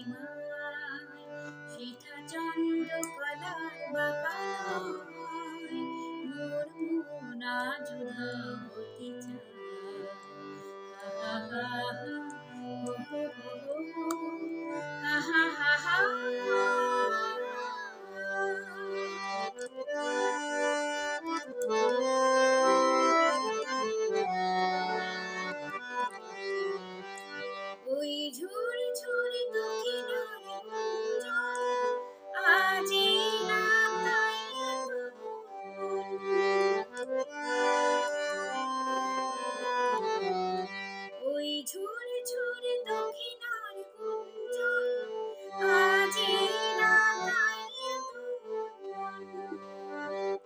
নীলিমায় সেথা চন্দ্রকলার বাঁকালয় মোর মন আজ উধাও হতে চায়। হা হা হা হো হো হো হো হা হা হা হা। ওই ঝুড়ি ঝুড়ি দক্ষিণার গুঞ্জন আজি না তাই এত ওই ঝুড়ি ঝুড়ি দক্ষিণার গুঞ্জন আজি না তাই এত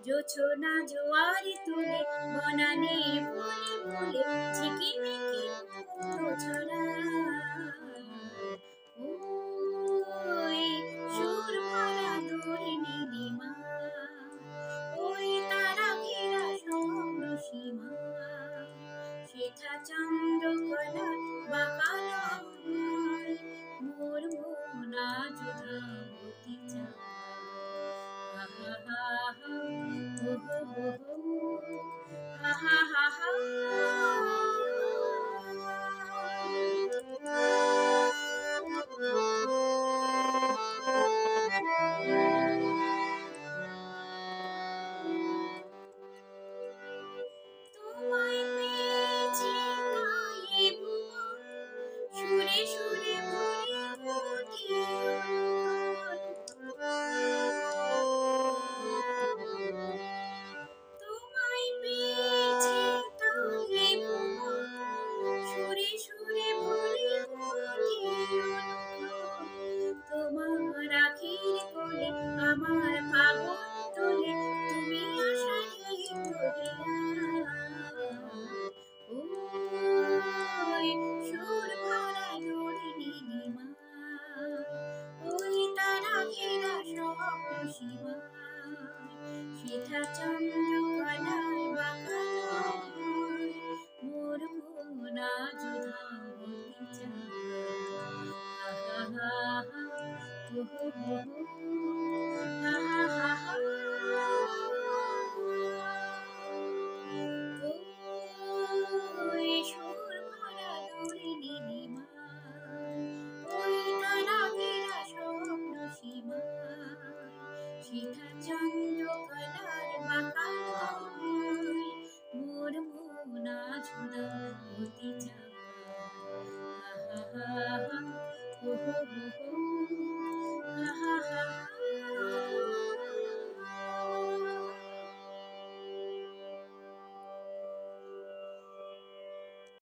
জোছনা জোয়ারি তুলে বনানীর ফুলে ফুলে ঝিকিমিকি মুক্ত ছড়ায়। ওই সুর ভরা তোর নীলিমা ওই তারা ঘেরা স্বপ্ন সীমা সেথা চন্দ্রকলা বাঁকালয় মোর মন আজ উধাও হতে চায়। হা হা হা হা হো হো হো হো হা হা হা হা। তোমায় পেয়েছি তাই এ ভুবন সুরে সুরে ভরে ওঠে তোমায় পেয়েছি তাই এ ভুবন সুরে সুরে ভরে ওঠে তোমার আখির কোলে আমার পাগল তোলে তুমি আশারে তরিয়া। ওই সুর ভরা তোর নীলিমা ওই তারা ঘেরা স্বপ্ন সীমা সেথা চন্দ্রকলার বাঁকালয় মোর মন আজ উধাও হতে চায়। হা হা হা হা হো হো হো হা হা হা হা। ওই সুর ভরা তোর নীলিমা ওই তারা ঘেরা স্বপ্ন সীমা সেথা চন্দ্রকলার বাঁকালয় মোর মন আজ উধাও হতে চায়। হা হা হা হো হো হো হো